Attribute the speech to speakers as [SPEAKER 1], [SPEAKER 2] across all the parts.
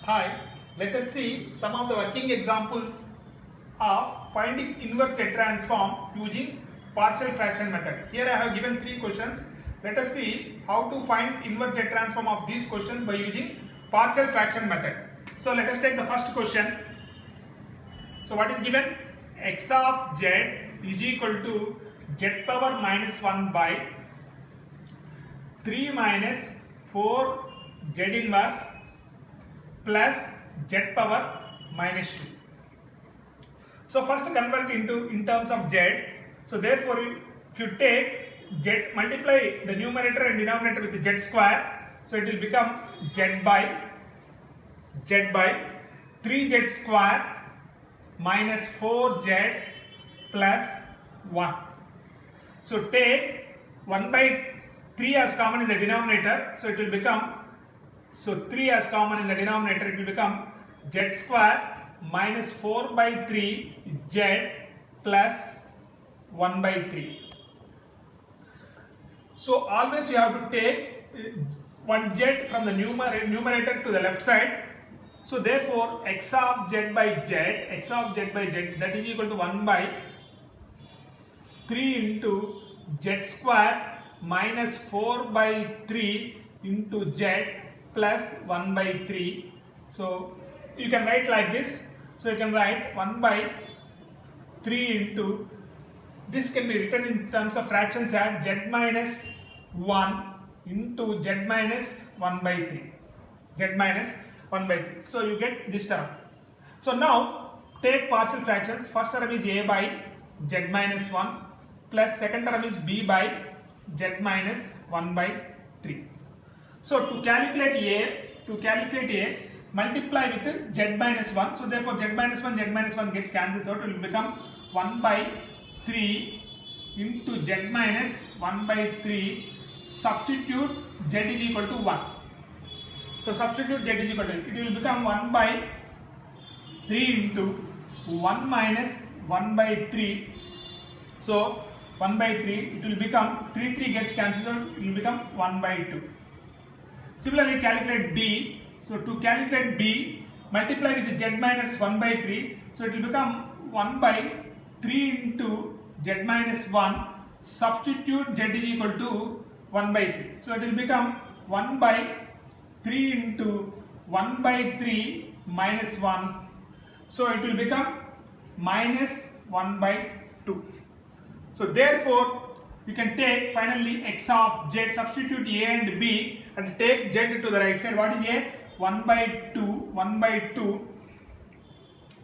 [SPEAKER 1] Hi, let us see some of the working examples of finding inverse Z transform using partial fraction method. Here I have given three questions. Let us see how to find inverse Z transform of these questions by using partial fraction method. So let us take the first question. So what is given? X of Z is equal to Z power minus 1 by 3 minus 4 Z inverse plus Z power minus 2. So first convert in terms of Z. So therefore if you take Z, multiply the numerator and denominator with Z square, so it will become Z by 3Z square minus 4Z plus 1. So take 1 by 3 as common in the denominator, so it will become, so 3 as common in the denominator, it will become Z square minus 4 by 3 Z plus 1 by 3. So always you have to take one Z from the numerator to the left side. So therefore x of Z by Z, that is equal to 1 by 3 into Z square minus 4 by 3 into Z plus 1 by 3. So you can write like this. So you can write 1 by 3 into, this can be written in terms of fractions as Z minus 1 into Z minus 1 by 3. Z minus 1 by 3. So you get this term. So now take partial fractions. First term is A by Z minus 1 plus second term is B by Z minus 1 by 3. So to calculate A, multiply with Z minus 1. So therefore Z minus 1 gets cancelled out. It will become 1 by 3 into Z minus 1 by 3. Substitute Z is equal to 1. So substitute Z is equal to, it will become 1 by 3 into 1 minus 1 by 3. So 1 by 3, it will become 3 gets cancelled out, it will become 1 by 2. Similarly calculate B. So to calculate B, multiply with Z minus 1 by 3. So it will become 1 by 3 into Z minus 1. Substitute Z is equal to 1 by 3. So it will become 1 by 3 into 1 by 3 minus 1. So it will become minus 1 by 2. So therefore you can take finally x of Z, substitute A and B and take Z to the right side. What is A? 1 by 2,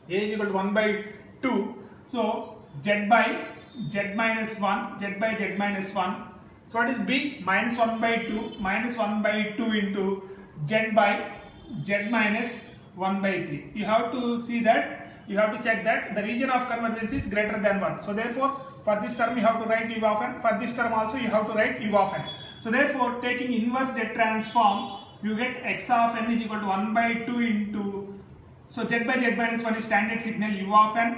[SPEAKER 1] A is equal to 1 by 2. So Z by Z minus 1, So what is B? Minus 1 by 2 into Z by Z minus 1 by 3. You have to see that, you have to check that the region of convergence is greater than 1. So therefore for this term you have to write U of n, for this term also you have to write U of n. So therefore taking inverse Z transform, you get x of n is equal to 1 by 2 into, so Z by Z minus 1 is standard signal U of n.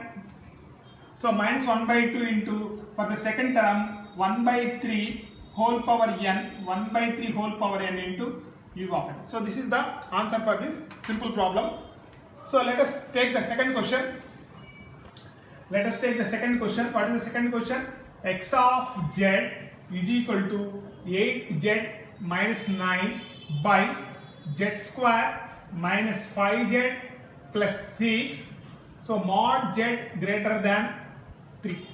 [SPEAKER 1] So minus 1 by 2 into, for the second term 1 by 3 whole power n, 1 by 3 whole power n into U of n. So this is the answer for this simple problem. So let us take the second question. What is the second question? X of Z is equal to 8Z minus 9 by Z square minus 5Z plus 6. So mod Z greater than 3.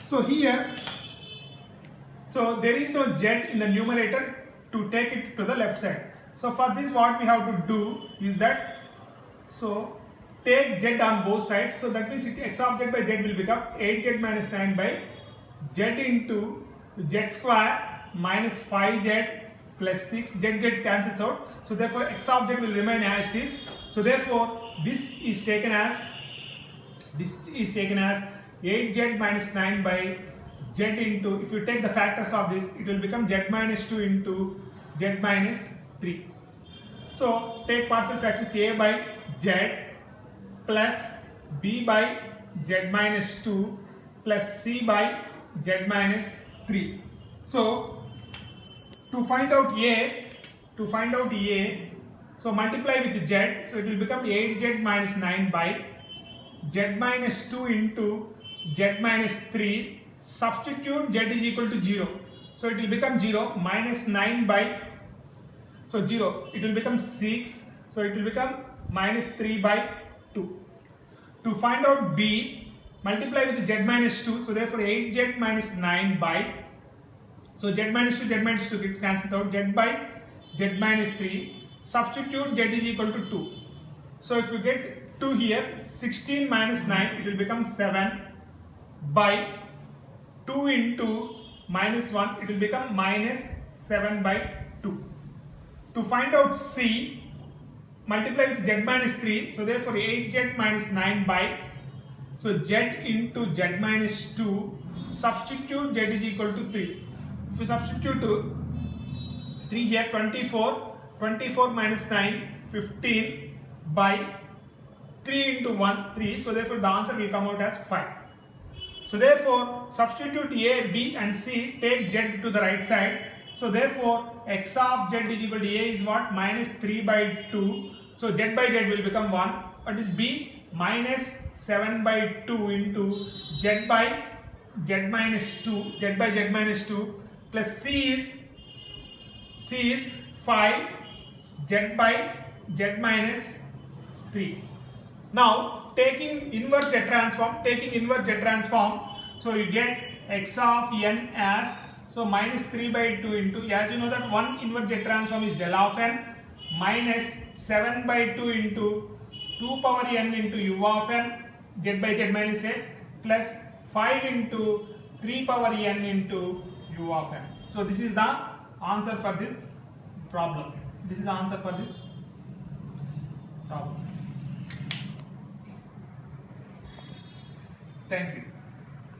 [SPEAKER 1] So here, so there is no Z in the numerator to take it to the left side. So for this what we have to do is that, so take Z on both sides. So that means x of Z by Z will become 8Z minus 9 by Z into Z square minus 5Z plus 6. Z cancels out. So therefore x of Z will remain as it is. So therefore this is taken as 8Z minus 9 by Z into, if you take the factors of this, it will become Z minus 2 into Z minus 3. So take partial fractions A by Z plus B by Z minus 2 plus C by Z minus 3. So to find out A, So multiply with z, so it will become 8z minus 9 by z minus 2 into z minus 3. Substitute z is equal to 0. So it will become 0 minus 9 by, so 0, it will become 6. So it will become minus 3 by 2. To find out b, multiply with z minus 2. So therefore 8z minus 9 by, so z minus 2 gets cancels out, z by z minus 3. Substitute z is equal to 2. So if you get 2 here, 16 minus 9, it will become 7 by 2 into minus 1, it will become minus 7 by 2. To find out c, multiply with z minus 3, so therefore 8z minus 9 by, so z into z minus 2, substitute z is equal to 3. If you substitute 3 here, 24 minus 9, 15 by 3 into 1, 3, so therefore the answer will come out as 5. So therefore substitute a, b and c, take z to the right side. So therefore x of z is equal to a is what? Minus 3 by 2. So z by z will become 1. What is b? Minus 7 by 2 into z by z minus 2. Z by z minus 2 plus c is 5 z by z minus 3. Now taking inverse z transform, so you get x of n as, so minus 3 by 2 into, as you know that one inverse z transform is del of n minus 7 by 2 into 2 power n into u of n, z by z minus a, plus 5 into 3 power n into u of n. So this is the answer for this problem. Thank you.